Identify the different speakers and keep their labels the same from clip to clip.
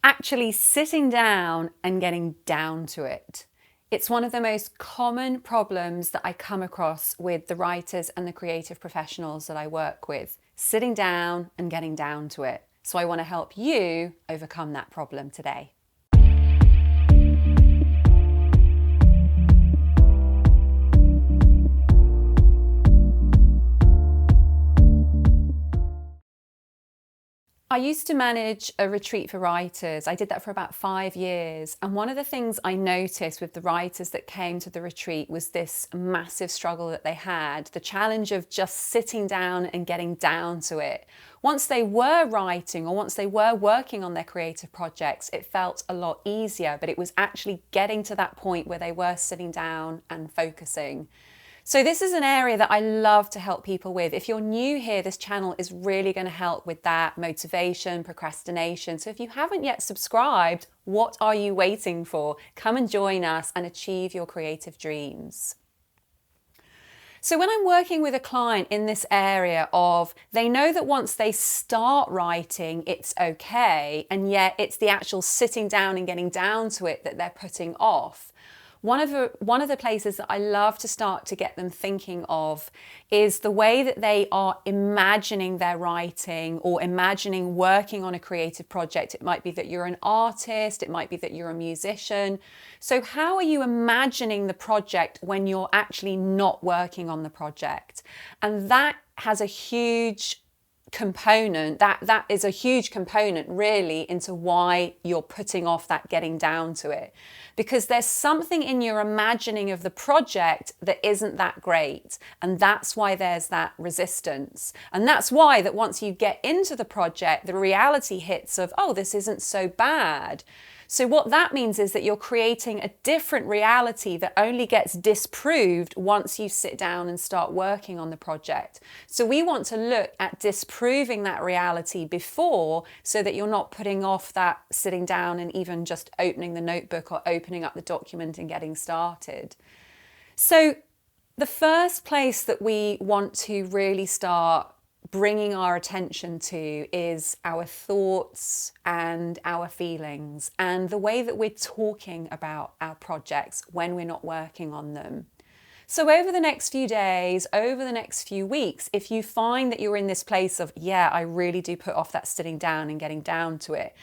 Speaker 1: actually sitting down and getting down to it. It's one of the most common problems that I come across with the writers and the creative professionals that I work with, sitting down and getting down to it. So I want to help you overcome that problem today. I used to manage a retreat for writers. I did that for about 5 years. And one of the things I noticed with the writers that came to the retreat was this massive struggle that they had, the challenge of just sitting down and getting down to it. Once they were writing or once they were working on their creative projects, it felt a lot easier, but it was actually getting to that point where they were sitting down and focusing. So this is an area that I love to help people with. If you're new here, this channel is really going to help with that motivation, procrastination. So if you haven't yet subscribed, what are you waiting for? Come and join us and achieve your creative dreams. So when I'm working with a client in this area of, they know that once they start writing, it's okay, and yet it's the actual sitting down and getting down to it that they're putting off. One of the places that I love to start to get them thinking of is the way that they are imagining their writing or imagining working on a creative project. It might be that you're an artist, it might be that you're a musician. So how are you imagining the project when you're actually not working on the project? And that has a huge component, that is a huge component really into why you're putting off that getting down to it, because there's something in your imagining of the project that isn't that great, and that's why there's that resistance. And that's why that once you get into the project, the reality hits of, oh, this isn't so bad. So what that means is that you're creating a different reality that only gets disproved once you sit down and start working on the project. So we want to look at disproving that reality before, so that you're not putting off that sitting down and even just opening the notebook or opening up the document and getting started. So the first place that we want to really start bringing our attention to is our thoughts and our feelings and the way that we're talking about our projects when we're not working on them. So over the next few days, over the next few weeks, if you find that you're in this place of, yeah, I really do put off that sitting down and getting down to it,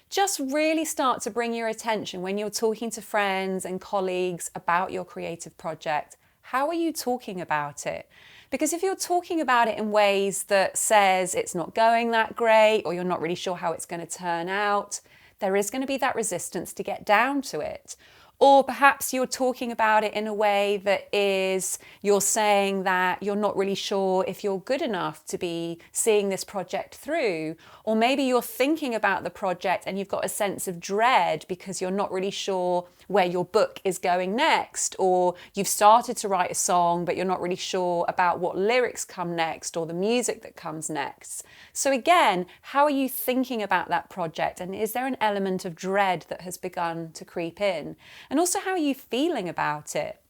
Speaker 1: just really start to bring your attention when you're talking to friends and colleagues about your creative project. How are you talking about it? Because if you're talking about it in ways that says it's not going that great, or you're not really sure how it's going to turn out, there is going to be that resistance to get down to it. Or perhaps you're talking about it in a way that is, you're saying that you're not really sure if you're good enough to be seeing this project through. Or maybe you're thinking about the project and you've got a sense of dread because you're not really sure where your book is going next. Or you've started to write a song, but you're not really sure about what lyrics come next or the music that comes next. So again, how are you thinking about that project? And is there an element of dread that has begun to creep in? And also, how are you feeling about it?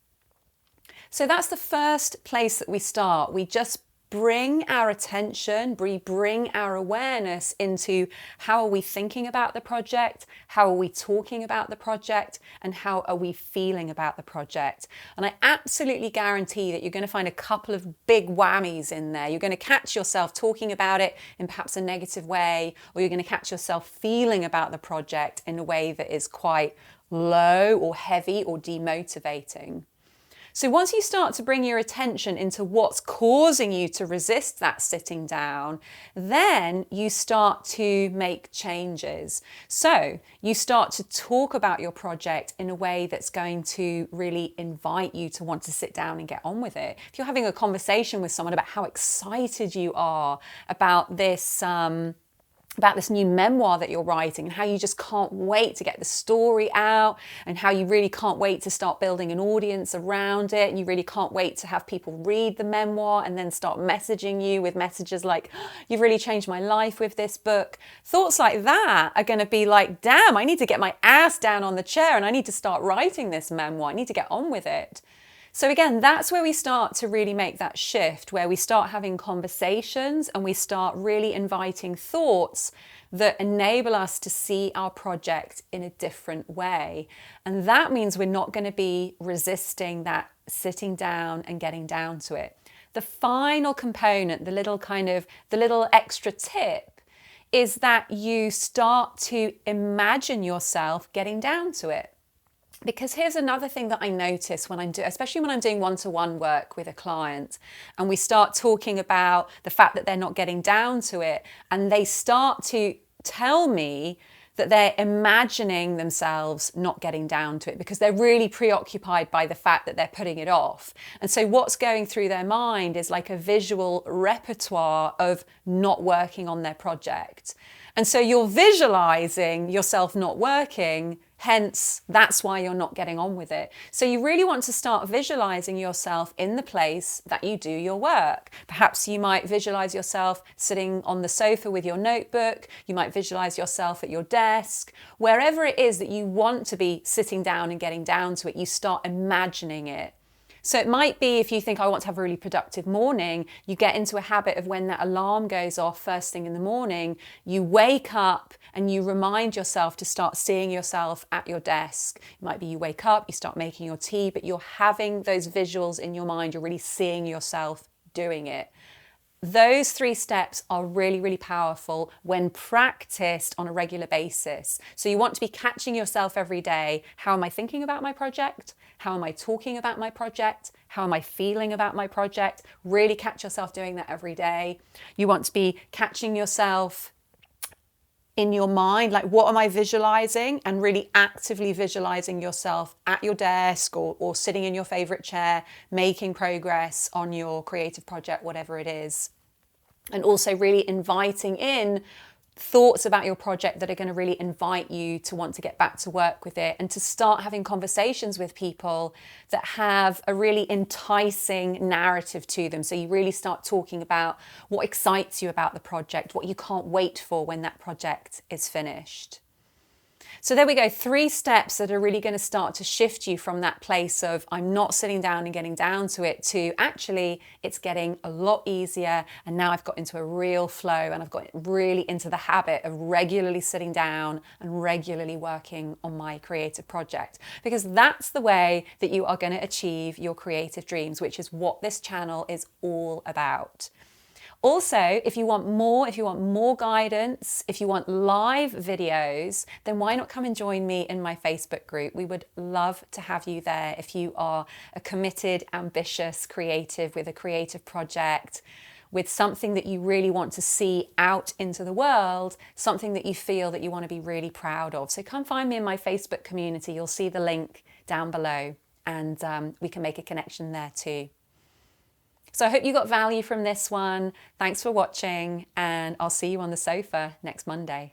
Speaker 1: So that's the first place that we start. We just bring our attention, we bring our awareness into how are we thinking about the project, how are we talking about the project, and how are we feeling about the project. And I absolutely guarantee that you're going to find a couple of big whammies in there. You're going to catch yourself talking about it in perhaps a negative way, or you're going to catch yourself feeling about the project in a way that is quite low or heavy or demotivating. So once you start to bring your attention into what's causing you to resist that sitting down, then you start to make changes. So you start to talk about your project in a way that's going to really invite you to want to sit down and get on with it. If you're having a conversation with someone about how excited you are about this new memoir that you're writing, and how you just can't wait to get the story out, and how you really can't wait to start building an audience around it, and you really can't wait to have people read the memoir and then start messaging you with messages like, you've really changed my life with this book. Thoughts like that are going to be like, damn, I need to get my ass down on the chair and I need to start writing this memoir. I need to get on with it. So again, that's where we start to really make that shift, where we start having conversations and we start really inviting thoughts that enable us to see our project in a different way. And that means we're not going to be resisting that sitting down and getting down to it. The final component, the little extra tip, is that you start to imagine yourself getting down to it. Because here's another thing that I notice when especially when I'm doing one-to-one work with a client, and we start talking about the fact that they're not getting down to it, and they start to tell me that they're imagining themselves not getting down to it because they're really preoccupied by the fact that they're putting it off. And so what's going through their mind is like a visual repertoire of not working on their project. And so you're visualizing yourself not working, hence that's why you're not getting on with it. So you really want to start visualizing yourself in the place that you do your work. Perhaps you might visualize yourself sitting on the sofa with your notebook. You might visualize yourself at your desk. Wherever it is that you want to be sitting down and getting down to it, you start imagining it. So it might be, if you think, I want to have a really productive morning, you get into a habit of when that alarm goes off first thing in the morning, you wake up and you remind yourself to start seeing yourself at your desk. It might be you wake up, you start making your tea, but you're having those visuals in your mind, you're really seeing yourself doing it. Those 3 steps are really, really powerful when practiced on a regular basis. So you want to be catching yourself every day. How am I thinking about my project? How am I talking about my project? How am I feeling about my project? Really catch yourself doing that every day. You want to be catching yourself in your mind, like what am I visualizing, and really actively visualizing yourself at your desk or sitting in your favorite chair, making progress on your creative project, whatever it is. And also really inviting in thoughts about your project that are going to really invite you to want to get back to work with it and to start having conversations with people that have a really enticing narrative to them. So you really start talking about what excites you about the project, what you can't wait for when that project is finished. So there we go, 3 steps that are really going to start to shift you from that place of I'm not sitting down and getting down to it to actually it's getting a lot easier, and now I've got into a real flow and I've got really into the habit of regularly sitting down and regularly working on my creative project, because that's the way that you are going to achieve your creative dreams, which is what this channel is all about. Also, if you want more guidance, if you want live videos, then why not come and join me in my Facebook group? We would love to have you there if you are a committed, ambitious creative with a creative project, with something that you really want to see out into the world, something that you feel that you want to be really proud of. So come find me in my Facebook community. You'll see the link down below, and we can make a connection there too. So I hope you got value from this one. Thanks for watching, and I'll see you on the sofa next Monday.